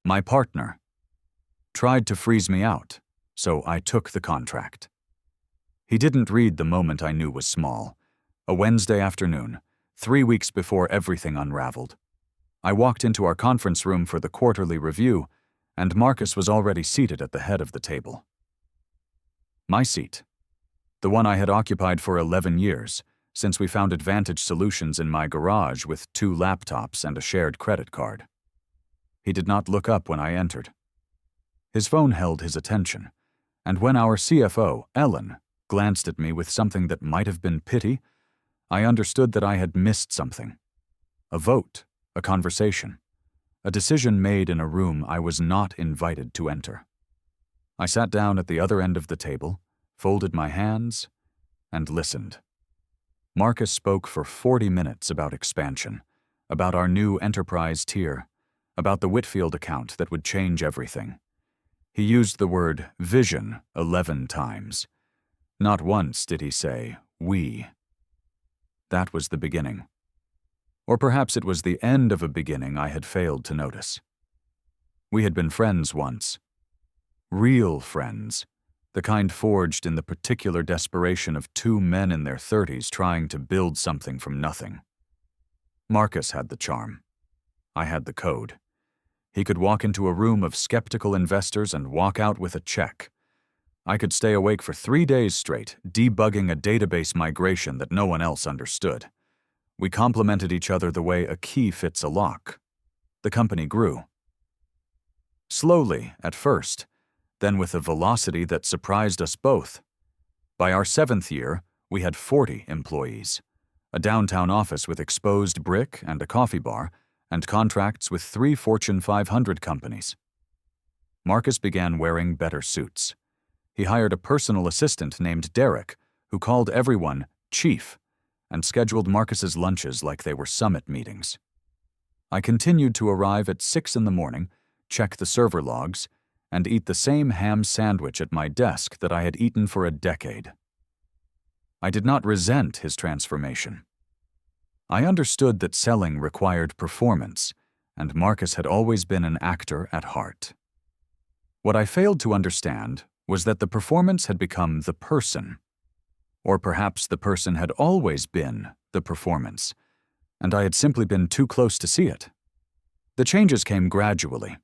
My partner tried to freeze me out, so I took the contract. He didn't read the moment I knew was small. A Wednesday afternoon, 3 weeks before everything unraveled. I walked into our conference room for the quarterly review, and Marcus was already seated at the head of the table. My seat, the one I had occupied for 11 years, since we founded Vantage Solutions in my garage with 2 laptops and a shared credit card. He did not look up when I entered. His phone held his attention, and when our CFO, Ellen, glanced at me with something that might have been pity, I understood that I had missed something. A vote, a conversation, a decision made in a room I was not invited to enter. I sat down at the other end of the table, folded my hands, and listened. Marcus spoke for 40 minutes about expansion, about our new enterprise tier, about the Whitfield account that would change everything. He used the word vision 11 times. Not once did he say, we. That was the beginning. Or perhaps it was the end of a beginning I had failed to notice. We had been friends once. Real friends, the kind forged in the particular desperation of 2 men in their 30s trying to build something from nothing. Marcus had the charm. I had the code. He could walk into a room of skeptical investors and walk out with a check. I could stay awake for 3 days straight, debugging a database migration that no one else understood. We complemented each other the way a key fits a lock. The company grew. Slowly, at first, then with a velocity that surprised us both. By our 7th year, we had 40 employees, a downtown office with exposed brick and a coffee bar, and contracts with 3 Fortune 500 companies. Marcus began wearing better suits. He hired a personal assistant named Derek, who called everyone Chief, and scheduled Marcus's lunches like they were summit meetings. I continued to arrive at 6 in the morning, check the server logs, and eat the same ham sandwich at my desk that I had eaten for a decade. I did not resent his transformation. I understood that selling required performance, and Marcus had always been an actor at heart. What I failed to understand was that the performance had become the person. Or perhaps the person had always been the performance, and I had simply been too close to see it. The changes came gradually.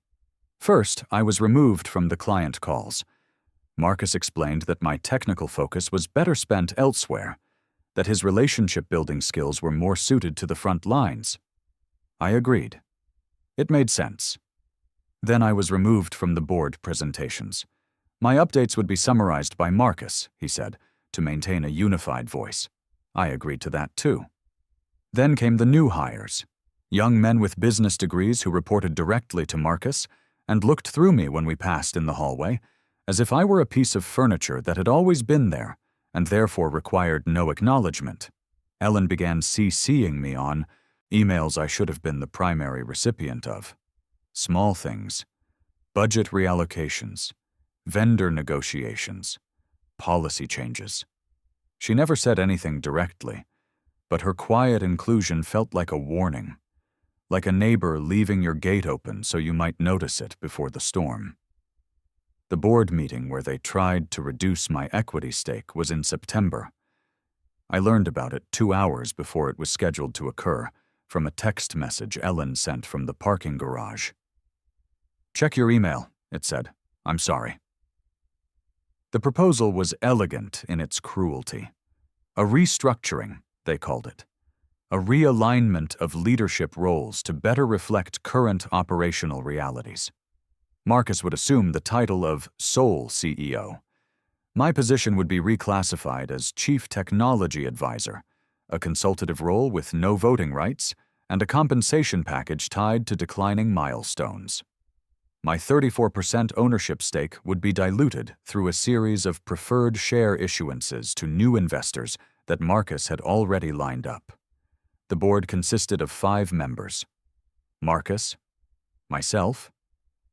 First, I was removed from the client calls. Marcus explained that my technical focus was better spent elsewhere, that his relationship-building skills were more suited to the front lines. I agreed. It made sense. Then I was removed from the board presentations. My updates would be summarized by Marcus, he said, to maintain a unified voice. I agreed to that too. Then came the new hires, young men with business degrees who reported directly to Marcus and looked through me when we passed in the hallway, as if I were a piece of furniture that had always been there and therefore required no acknowledgement. Ellen began CCing me on emails I should have been the primary recipient of. Small things, budget reallocations, vendor negotiations, policy changes. She never said anything directly, but her quiet inclusion felt like a warning, like a neighbor leaving your gate open so you might notice it before the storm. The board meeting where they tried to reduce my equity stake was in September. I learned about it 2 hours before it was scheduled to occur from a text message Ellen sent from the parking garage. "Check your email," it said. "I'm sorry." The proposal was elegant in its cruelty. A restructuring, they called it. A realignment of leadership roles to better reflect current operational realities. Marcus would assume the title of sole CEO. My position would be reclassified as Chief Technology Advisor, a consultative role with no voting rights and a compensation package tied to declining milestones. My 34% ownership stake would be diluted through a series of preferred share issuances to new investors that Marcus had already lined up. The board consisted of 5 members: Marcus, myself,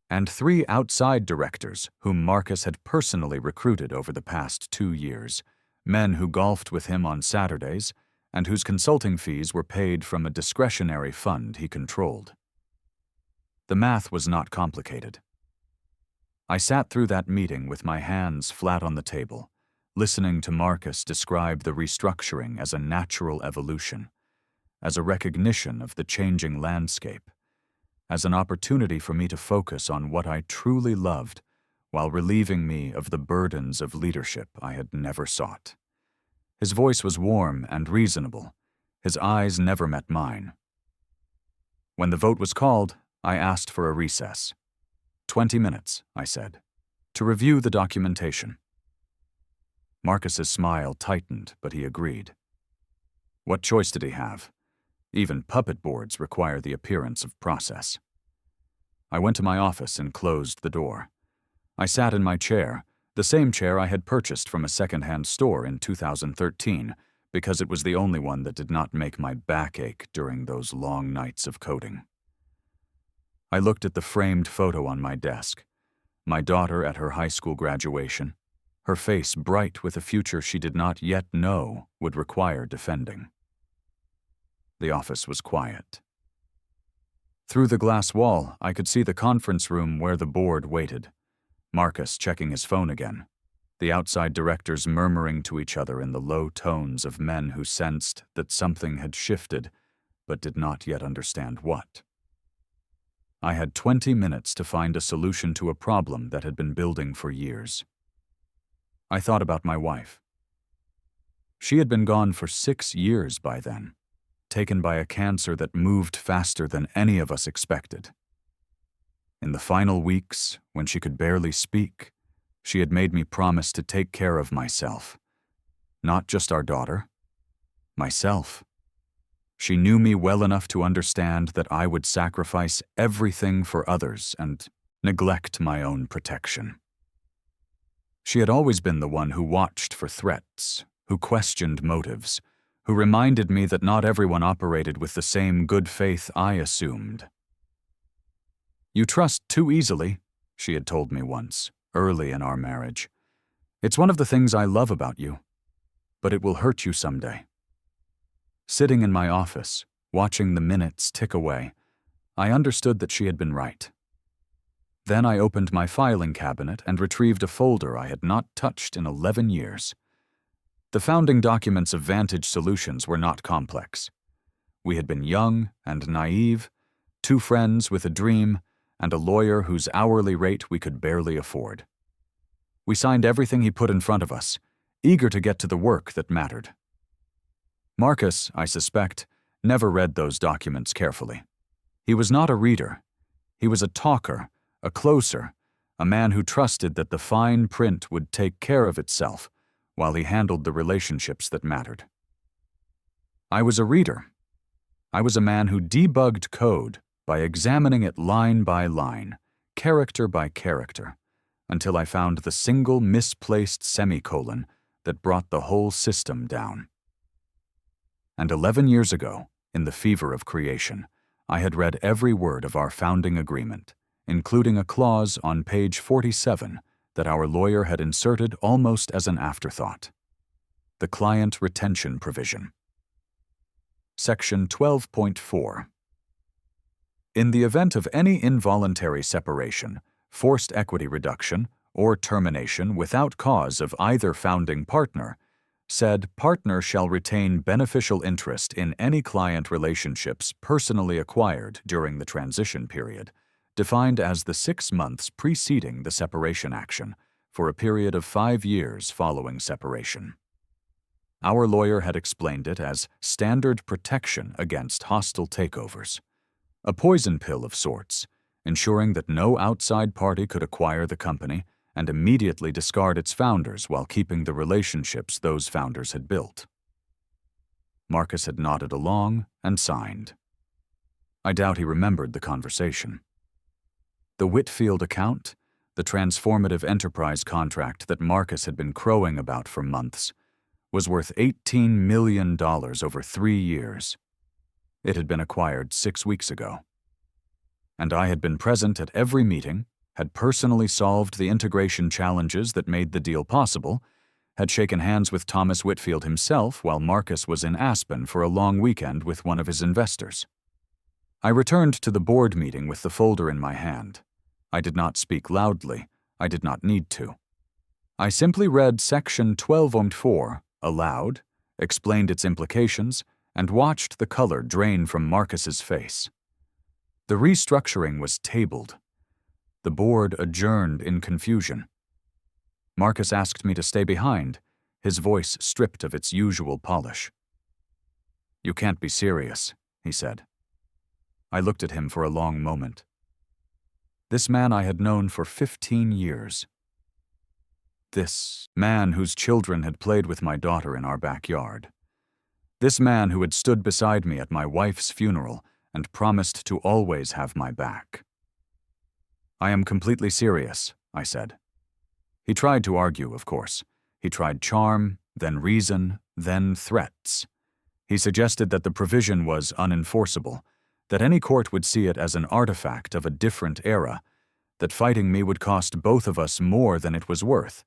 and 3 outside directors whom Marcus had personally recruited over the past 2 years, men who golfed with him on Saturdays and whose consulting fees were paid from a discretionary fund he controlled. The math was not complicated. I sat through that meeting with my hands flat on the table, listening to Marcus describe the restructuring as a natural evolution, as a recognition of the changing landscape, as an opportunity for me to focus on what I truly loved while relieving me of the burdens of leadership I had never sought. His voice was warm and reasonable. His eyes never met mine. When the vote was called, I asked for a recess. 20 minutes, I said, to review the documentation. Marcus's smile tightened, but he agreed. What choice did he have? Even puppet boards require the appearance of process. I went to my office and closed the door. I sat in my chair, the same chair I had purchased from a second-hand store in 2013, because it was the only one that did not make my back ache during those long nights of coding. I looked at the framed photo on my desk, my daughter at her high school graduation, her face bright with a future she did not yet know would require defending. The office was quiet. Through the glass wall, I could see the conference room where the board waited, Marcus checking his phone again, the outside directors murmuring to each other in the low tones of men who sensed that something had shifted but did not yet understand what. I had 20 minutes to find a solution to a problem that had been building for years. I thought about my wife. She had been gone for 6 years by then, taken by a cancer that moved faster than any of us expected. In the final weeks, when she could barely speak, she had made me promise to take care of myself. Not just our daughter, myself. She knew me well enough to understand that I would sacrifice everything for others and neglect my own protection. She had always been the one who watched for threats, who questioned motives, who reminded me that not everyone operated with the same good faith I assumed. "You trust too easily," she had told me once, early in our marriage. "It's one of the things I love about you, but it will hurt you someday." Sitting in my office, watching the minutes tick away, I understood that she had been right. Then I opened my filing cabinet and retrieved a folder I had not touched in 11 years. The founding documents of Vantage Solutions were not complex. We had been young and naive, 2 friends with a dream, and a lawyer whose hourly rate we could barely afford. We signed everything he put in front of us, eager to get to the work that mattered. Marcus, I suspect, never read those documents carefully. He was not a reader. He was a talker, a closer, a man who trusted that the fine print would take care of itself while he handled the relationships that mattered. I was a reader. I was a man who debugged code by examining it line by line, character by character, until I found the single misplaced semicolon that brought the whole system down. And 11 years ago, in the fever of creation, I had read every word of our founding agreement, including a clause on page 47 that our lawyer had inserted almost as an afterthought. The client retention provision. Section 12.4. In the event of any involuntary separation, forced equity reduction, or termination without cause of either founding partner, said partner shall retain beneficial interest in any client relationships personally acquired during the transition period, defined as the 6 months preceding the separation action, for a period of 5 years following separation. Our lawyer had explained it as standard protection against hostile takeovers, a poison pill of sorts, ensuring that no outside party could acquire the company and immediately discard its founders while keeping the relationships those founders had built. Marcus had nodded along and signed. I doubt he remembered the conversation. The Whitfield account, the transformative enterprise contract that Marcus had been crowing about for months, was worth $18 million over 3 years. It had been acquired 6 weeks ago. And I had been present at every meeting, had personally solved the integration challenges that made the deal possible, had shaken hands with Thomas Whitfield himself while Marcus was in Aspen for a long weekend with one of his investors. I returned to the board meeting with the folder in my hand. I did not speak loudly. I did not need to. I simply read Section 12.4 aloud, explained its implications, and watched the color drain from Marcus's face. The restructuring was tabled. The board adjourned in confusion. Marcus asked me to stay behind, his voice stripped of its usual polish. "You can't be serious," he said. I looked at him for a long moment. This man I had known for 15 years. This man whose children had played with my daughter in our backyard. This man who had stood beside me at my wife's funeral and promised to always have my back. "I am completely serious," I said. He tried to argue, of course. He tried charm, then reason, then threats. He suggested that the provision was unenforceable, that any court would see it as an artifact of a different era, that fighting me would cost both of us more than it was worth.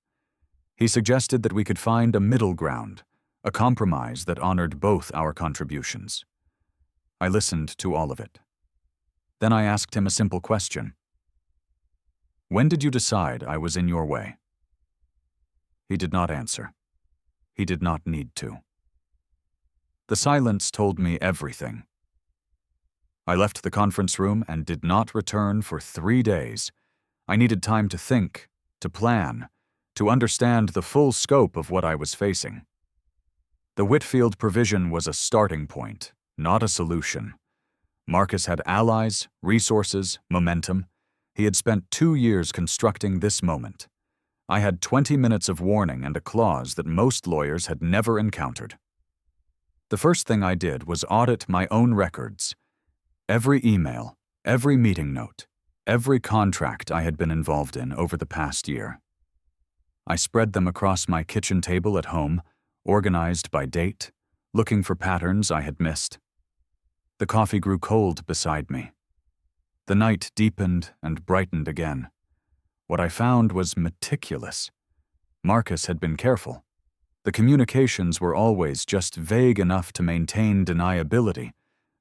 He suggested that we could find a middle ground, a compromise that honored both our contributions. I listened to all of it. Then I asked him a simple question. "When did you decide I was in your way?" He did not answer. He did not need to. The silence told me everything. I left the conference room and did not return for 3 days. I needed time to think, to plan, to understand the full scope of what I was facing. The Whitfield provision was a starting point, not a solution. Marcus had allies, resources, momentum. He had spent 2 years constructing this moment. I had 20 minutes of warning and a clause that most lawyers had never encountered. The first thing I did was audit my own records. Every email, every meeting note, every contract I had been involved in over the past year. I spread them across my kitchen table at home, organized by date, looking for patterns I had missed. The coffee grew cold beside me. The night deepened and brightened again. What I found was meticulous. Marcus had been careful. The communications were always just vague enough to maintain deniability.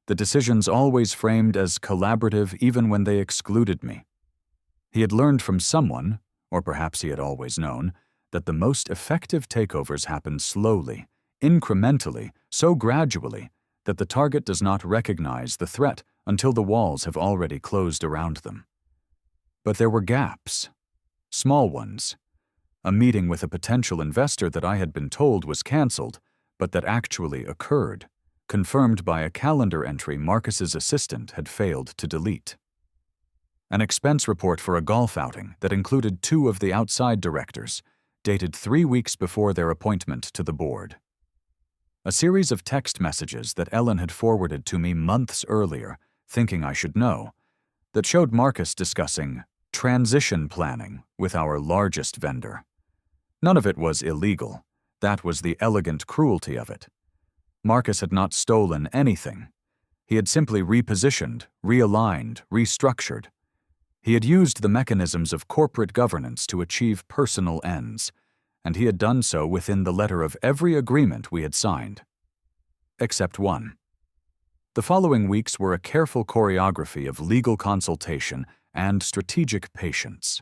The decisions always framed as collaborative even when they excluded me. He had learned from someone, or perhaps he had always known, that the most effective takeovers happen slowly, incrementally, so gradually that the target does not recognize the threat until the walls have already closed around them. But there were gaps, small ones. A meeting with a potential investor that I had been told was canceled, but that actually occurred, confirmed by a calendar entry Marcus's assistant had failed to delete. An expense report for a golf outing that included 2 of the outside directors, dated 3 weeks before their appointment to the board. A series of text messages that Ellen had forwarded to me months earlier, thinking I should know, that showed Marcus discussing transition planning with our largest vendor. None of it was illegal. That was the elegant cruelty of it. Marcus had not stolen anything. He had simply repositioned, realigned, restructured. He had used the mechanisms of corporate governance to achieve personal ends, and he had done so within the letter of every agreement we had signed. Except one. The following weeks were a careful choreography of legal consultation and strategic patience.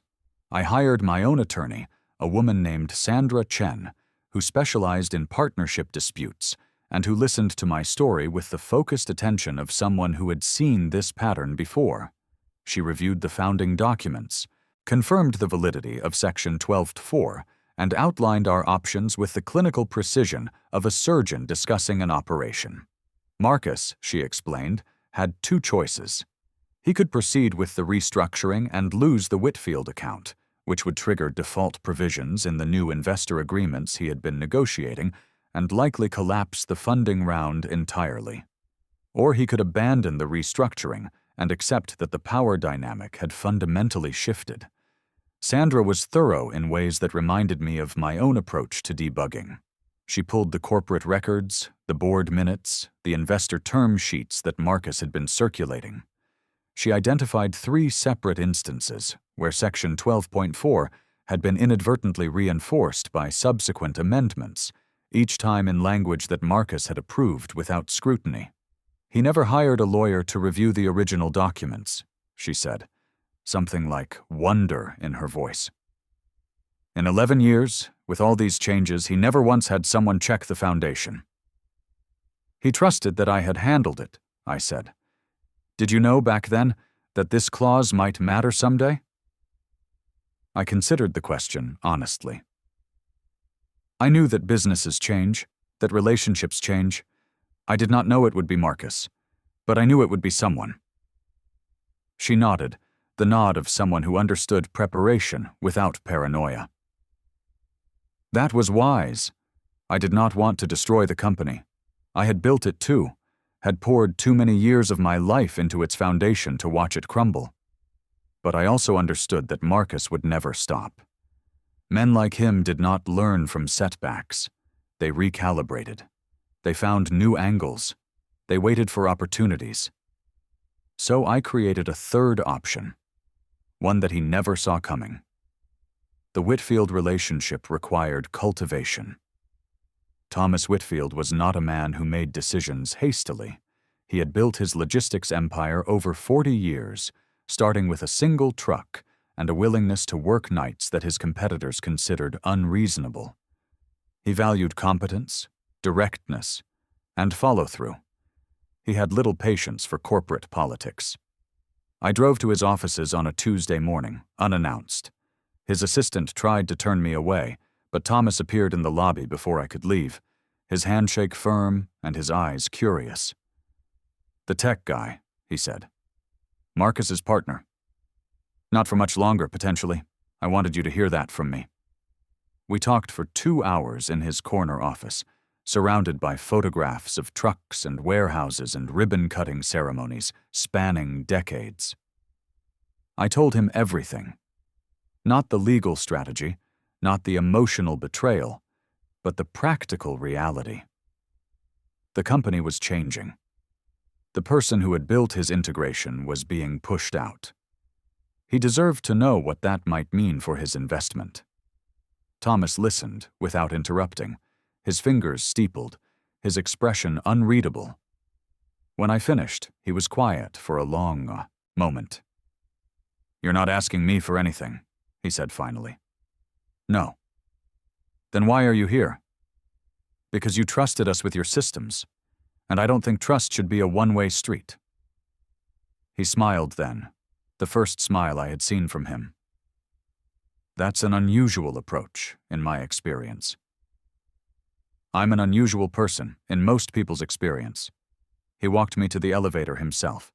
I hired my own attorney, a woman named Sandra Chen, who specialized in partnership disputes and who listened to my story with the focused attention of someone who had seen this pattern before. She reviewed the founding documents, confirmed the validity of Section 12.4, and outlined our options with the clinical precision of a surgeon discussing an operation. Marcus, she explained, had 2 choices. He could proceed with the restructuring and lose the Whitfield account, which would trigger default provisions in the new investor agreements he had been negotiating and likely collapse the funding round entirely. Or he could abandon the restructuring and accept that the power dynamic had fundamentally shifted. Sandra was thorough in ways that reminded me of my own approach to debugging. She pulled the corporate records, the board minutes, the investor term sheets that Marcus had been circulating. She identified 3 separate instances where Section 12.4 had been inadvertently reinforced by subsequent amendments, each time in language that Marcus had approved without scrutiny. He never hired a lawyer to review the original documents, she said, something like wonder in her voice. In 11 years, with all these changes, he never once had someone check the foundation. He trusted that I had handled it, I said. Did you know back then that this clause might matter someday? I considered the question honestly. I knew that businesses change, that relationships change. I did not know it would be Marcus, but I knew it would be someone. She nodded, the nod of someone who understood preparation without paranoia. That was wise. I did not want to destroy the company. I had built it too, had poured too many years of my life into its foundation to watch it crumble. But I also understood that Marcus would never stop. Men like him did not learn from setbacks. They recalibrated. They found new angles. They waited for opportunities. So I created a third option, one that he never saw coming. The Whitfield relationship required cultivation. Thomas Whitfield was not a man who made decisions hastily. He had built his logistics empire over 40 years, starting with a single truck and a willingness to work nights that his competitors considered unreasonable. He valued competence, directness, and follow-through. He had little patience for corporate politics. I drove to his offices on a Tuesday morning, unannounced. His assistant tried to turn me away, but Thomas appeared in the lobby before I could leave, his handshake firm and his eyes curious. "The tech guy," he said. "Marcus's partner. Not for much longer, potentially. I wanted you to hear that from me." We talked for 2 hours in his corner office, surrounded by photographs of trucks and warehouses and ribbon-cutting ceremonies spanning decades. I told him everything. Not the legal strategy, not the emotional betrayal, but the practical reality. The company was changing. The person who had built his integration was being pushed out. He deserved to know what that might mean for his investment. Thomas listened without interrupting, his fingers steepled, his expression unreadable. When I finished, he was quiet for a long moment. "You're not asking me for anything," he said finally. "No." "Then why are you here?" "Because you trusted us with your systems, and I don't think trust should be a one-way street." He smiled then, the first smile I had seen from him. That's an unusual approach, in my experience. I'm an unusual person, in most people's experience. He walked me to the elevator himself,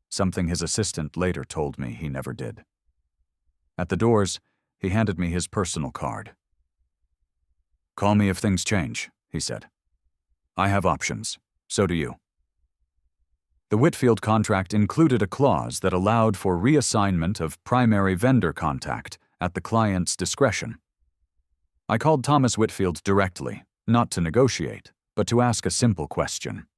something his assistant later told me he never did. At the doors, he handed me his personal card. "Call me if things change," he said. "I have options. So do you." The Whitfield contract included a clause that allowed for reassignment of primary vendor contact at the client's discretion. I called Thomas Whitfield directly, not to negotiate, but to ask a simple question.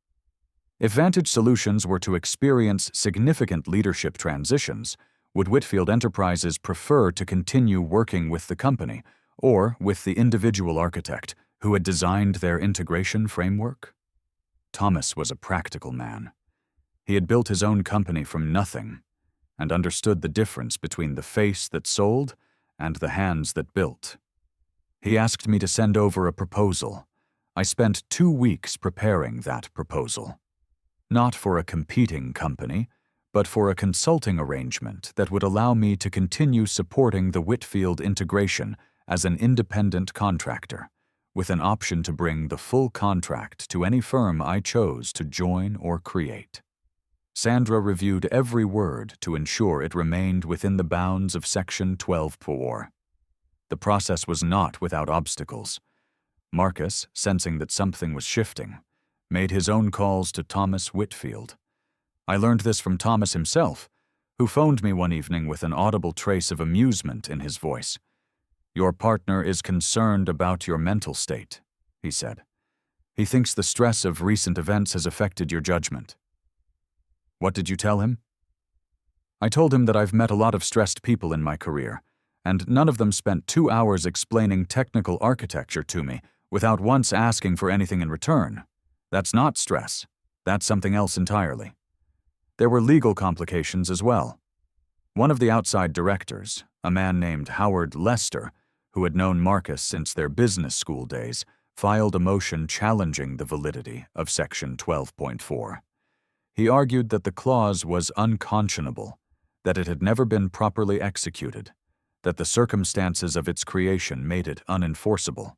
If Vantage Solutions were to experience significant leadership transitions, would Whitfield Enterprises prefer to continue working with the company or with the individual architect who had designed their integration framework? Thomas was a practical man. He had built his own company from nothing and understood the difference between the face that sold and the hands that built. He asked me to send over a proposal. I spent 2 weeks preparing that proposal. Not for a competing company, but for a consulting arrangement that would allow me to continue supporting the Whitfield integration as an independent contractor, with an option to bring the full contract to any firm I chose to join or create. Sandra reviewed every word to ensure it remained within the bounds of Section 12(4). The process was not without obstacles. Marcus, sensing that something was shifting, made his own calls to Thomas Whitfield. I learned this from Thomas himself, who phoned me one evening with an audible trace of amusement in his voice. "Your partner is concerned about your mental state," he said. "He thinks the stress of recent events has affected your judgment." What did you tell him? I told him that I've met a lot of stressed people in my career, and none of them spent 2 hours explaining technical architecture to me without once asking for anything in return. That's not stress. That's something else entirely. There were legal complications as well. One of the outside directors, a man named Howard Lester, who had known Marcus since their business school days, filed a motion challenging the validity of Section 12.4. He argued that the clause was unconscionable, that it had never been properly executed, that the circumstances of its creation made it unenforceable.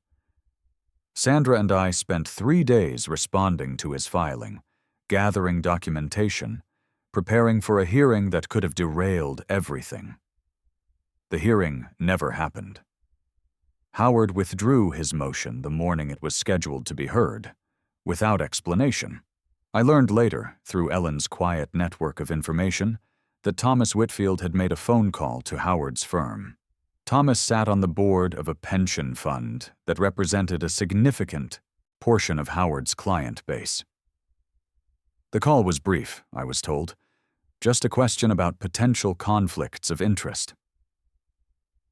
Sandra and I spent 3 days responding to his filing, gathering documentation, preparing for a hearing that could have derailed everything. The hearing never happened. Howard withdrew his motion the morning it was scheduled to be heard, without explanation. I learned later, through Ellen's quiet network of information, that Thomas Whitfield had made a phone call to Howard's firm. Thomas sat on the board of a pension fund that represented a significant portion of Howard's client base. The call was brief, I was told, just a question about potential conflicts of interest.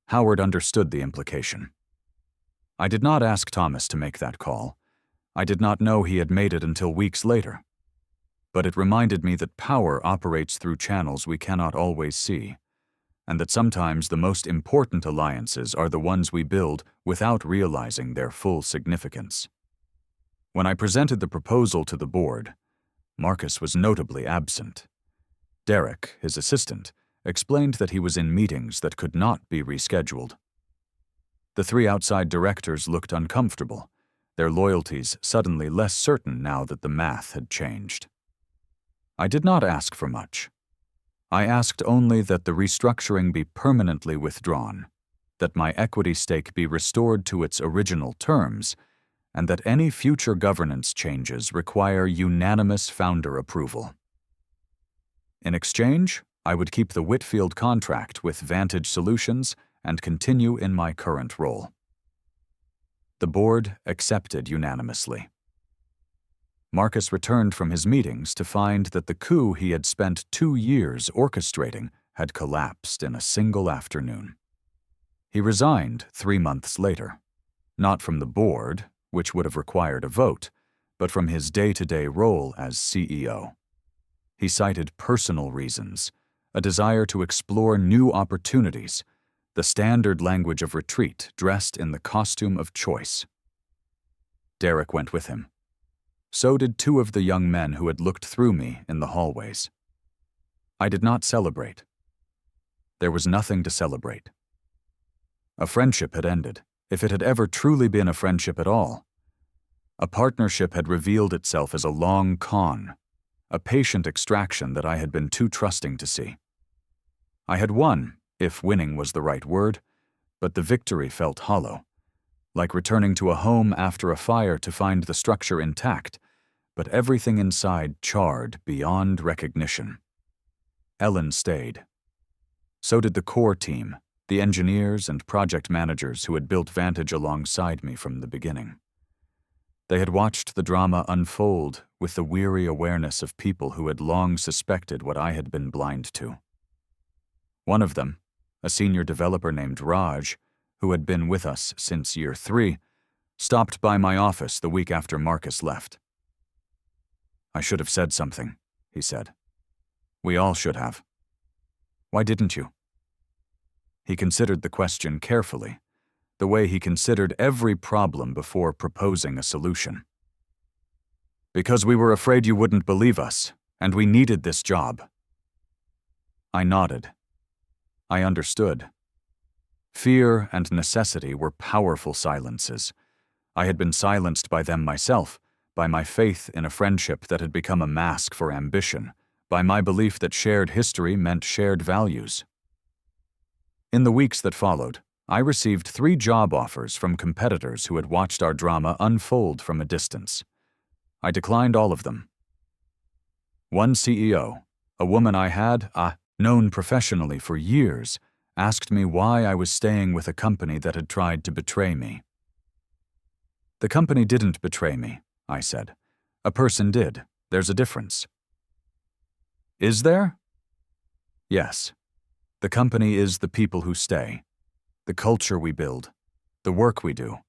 Howard understood the implication. I did not ask Thomas to make that call. I did not know he had made it until weeks later. But it reminded me that power operates through channels we cannot always see, and that sometimes the most important alliances are the ones we build without realizing their full significance. When I presented the proposal to the board, Marcus was notably absent. Derek, his assistant, explained that he was in meetings that could not be rescheduled. The 3 outside directors looked uncomfortable, their loyalties suddenly less certain now that the math had changed. I did not ask for much. I asked only that the restructuring be permanently withdrawn, that my equity stake be restored to its original terms, and that any future governance changes require unanimous founder approval. In exchange, I would keep the Whitfield contract with Vantage Solutions and continue in my current role. The board accepted unanimously. Marcus returned from his meetings to find that the coup he had spent 2 years orchestrating had collapsed in a single afternoon. He resigned 3 months later, not from the board, which would have required a vote, but from his day-to-day role as CEO. He cited personal reasons, a desire to explore new opportunities, the standard language of retreat dressed in the costume of choice. Derek went with him. So did 2 of the young men who had looked through me in the hallways. I did not celebrate. There was nothing to celebrate. A friendship had ended, if it had ever truly been a friendship at all. A partnership had revealed itself as a long con, a patient extraction that I had been too trusting to see. I had won, if winning was the right word, but the victory felt hollow, like returning to a home after a fire to find the structure intact, but everything inside charred beyond recognition. Ellen stayed. So did the core team, the engineers and project managers who had built Vantage alongside me from the beginning. They had watched the drama unfold with the weary awareness of people who had long suspected what I had been blind to. One of them, a senior developer named Raj, who had been with us since year 3, stopped by my office the week after Marcus left. "I should have said something," he said. "We all should have." "Why didn't you?" He considered the question carefully, the way he considered every problem before proposing a solution. "Because we were afraid you wouldn't believe us, and we needed this job." I nodded. I understood. Fear and necessity were powerful silences. I had been silenced by them myself, by my faith in a friendship that had become a mask for ambition, by my belief that shared history meant shared values. In the weeks that followed, I received 3 job offers from competitors who had watched our drama unfold from a distance. I declined all of them. One CEO, a woman I had known professionally for years, asked me why I was staying with a company that had tried to betray me. "The company didn't betray me," I said. "A person did. There's a difference." "Is there?" "Yes. The company is the people who stay, the culture we build, the work we do.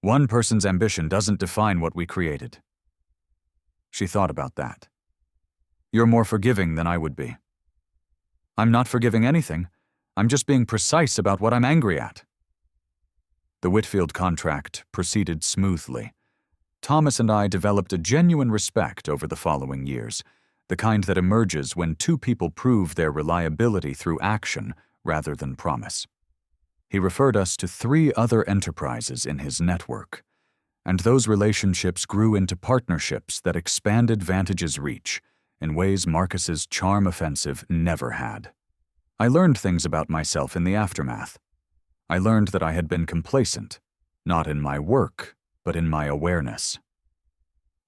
One person's ambition doesn't define what we created." She thought about that. You're more forgiving than I would be. I'm not forgiving anything. I'm just being precise about what I'm angry at. The Whitfield contract proceeded smoothly. Thomas and I developed a genuine respect over the following years, the kind that emerges when two people prove their reliability through action rather than promise. He referred us to 3 other enterprises in his network, and those relationships grew into partnerships that expanded Vantage's reach in ways Marcus's charm offensive never had. I learned things about myself in the aftermath. I learned that I had been complacent, not in my work, but in my awareness.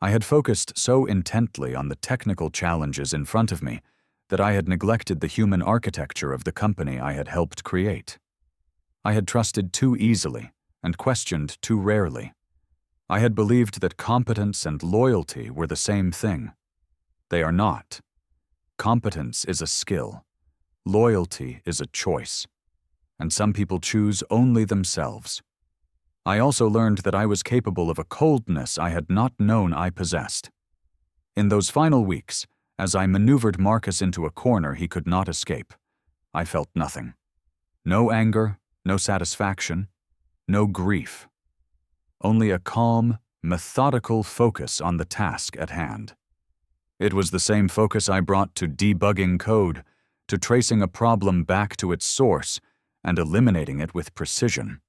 I had focused so intently on the technical challenges in front of me that I had neglected the human architecture of the company I had helped create. I had trusted too easily and questioned too rarely. I had believed that competence and loyalty were the same thing. They are not. Competence is a skill. Loyalty is a choice. And some people choose only themselves. I also learned that I was capable of a coldness I had not known I possessed. In those final weeks, as I maneuvered Marcus into a corner he could not escape, I felt nothing. No anger, no satisfaction, no grief. Only a calm, methodical focus on the task at hand. It was the same focus I brought to debugging code, to tracing a problem back to its source and eliminating it with precision.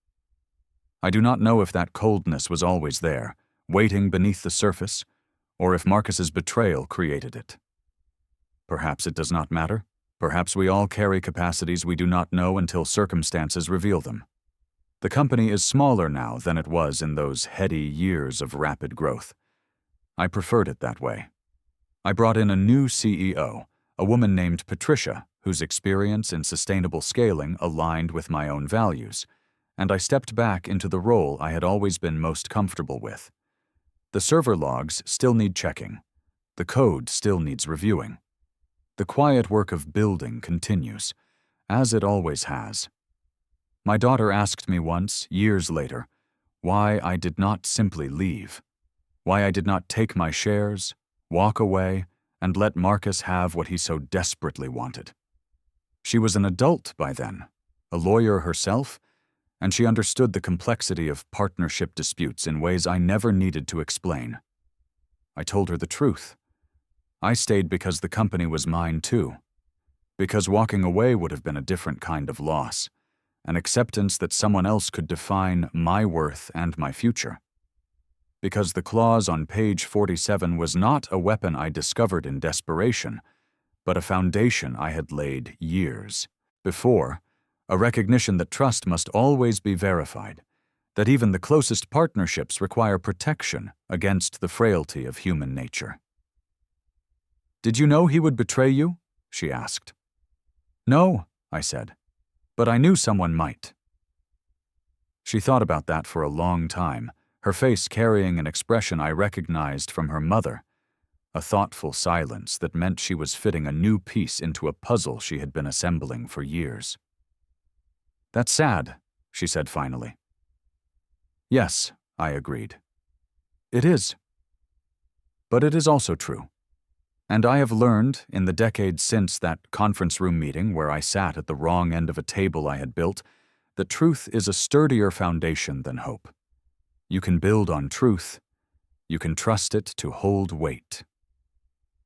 I do not know if that coldness was always there, waiting beneath the surface, or if Marcus's betrayal created it. Perhaps it does not matter. Perhaps we all carry capacities we do not know until circumstances reveal them. The company is smaller now than it was in those heady years of rapid growth. I preferred it that way. I brought in a new CEO, a woman named Patricia, whose experience in sustainable scaling aligned with my own values, and I stepped back into the role I had always been most comfortable with. The server logs still need checking. The code still needs reviewing. The quiet work of building continues, as it always has. My daughter asked me once, years later, why I did not simply leave, why I did not take my shares, walk away, and let Marcus have what he so desperately wanted. She was an adult by then, a lawyer herself, and she understood the complexity of partnership disputes in ways I never needed to explain. I told her the truth. I stayed because the company was mine too, because walking away would have been a different kind of loss, an acceptance that someone else could define my worth and my future. Because the clause on page 47 was not a weapon I discovered in desperation, but a foundation I had laid years before, a recognition that trust must always be verified, that even the closest partnerships require protection against the frailty of human nature. "Did you know he would betray you?" she asked. "No," I said, "but I knew someone might." She thought about that for a long time, her face carrying an expression I recognized from her mother, a thoughtful silence that meant she was fitting a new piece into a puzzle she had been assembling for years. "That's sad," she said finally. "Yes," I agreed. "It is. But it is also true. And I have learned, in the decades since that conference room meeting where I sat at the wrong end of a table I had built, that truth is a sturdier foundation than hope. You can build on truth. You can trust it to hold weight.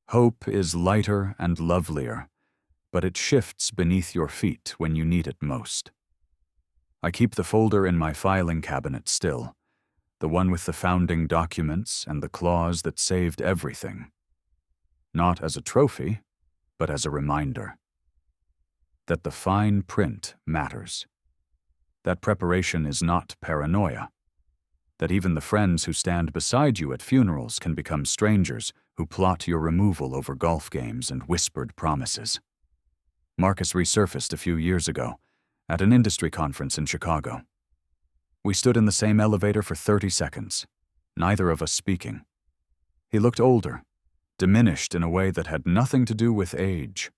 Hope is lighter and lovelier, but it shifts beneath your feet when you need it most. I keep the folder in my filing cabinet still, the one with the founding documents and the clause that saved everything. Not as a trophy, but as a reminder. That the fine print matters. That preparation is not paranoia. That even the friends who stand beside you at funerals can become strangers who plot your removal over golf games and whispered promises. Marcus resurfaced a few years ago, at an industry conference in Chicago. We stood in the same elevator for 30 seconds, neither of us speaking. He looked older, diminished in a way that had nothing to do with age.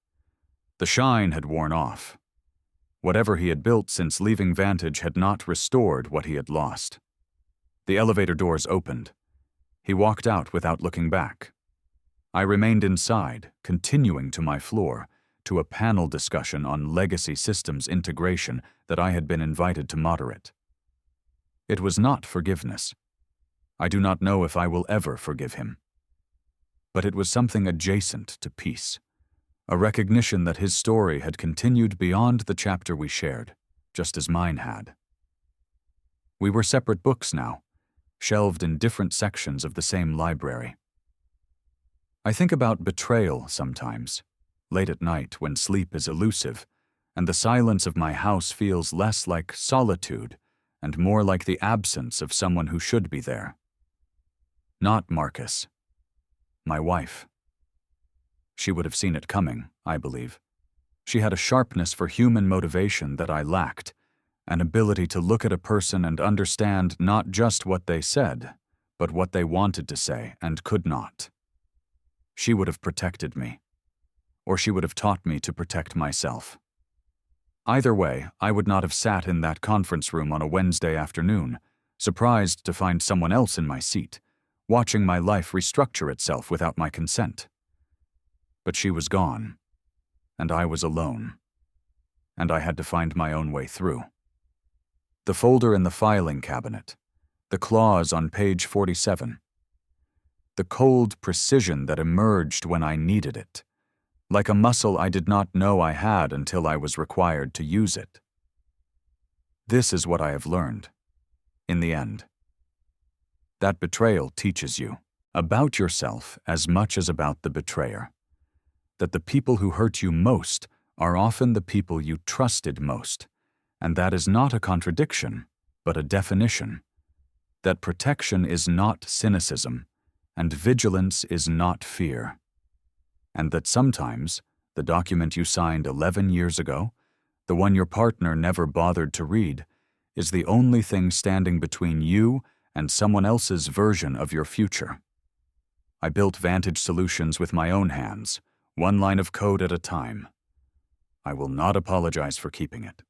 The shine had worn off. Whatever he had built since leaving Vantage had not restored what he had lost. The elevator doors opened. He walked out without looking back. I remained inside, continuing to my floor, to a panel discussion on legacy systems integration that I had been invited to moderate. It was not forgiveness. I do not know if I will ever forgive him. But it was something adjacent to peace, a recognition that his story had continued beyond the chapter we shared, just as mine had. We were separate books now, shelved in different sections of the same library. I think about betrayal sometimes, late at night when sleep is elusive, and the silence of my house feels less like solitude and more like the absence of someone who should be there. Not Marcus. My wife. She would have seen it coming, I believe. She had a sharpness for human motivation that I lacked, an ability to look at a person and understand not just what they said, but what they wanted to say and could not. She would have protected me, or she would have taught me to protect myself. Either way, I would not have sat in that conference room on a Wednesday afternoon, surprised to find someone else in my seat, watching my life restructure itself without my consent. But she was gone, and I was alone, and I had to find my own way through. The folder in the filing cabinet, the clause on page 47, the cold precision that emerged when I needed it, like a muscle I did not know I had until I was required to use it. This is what I have learned, in the end. That betrayal teaches you about yourself as much as about the betrayer. That the people who hurt you most are often the people you trusted most, and that is not a contradiction, but a definition. That protection is not cynicism, and vigilance is not fear. And that sometimes the document you signed 11 years ago, the one your partner never bothered to read, is the only thing standing between you and someone else's version of your future. I built Vantage Solutions with my own hands, one line of code at a time. I will not apologize for keeping it.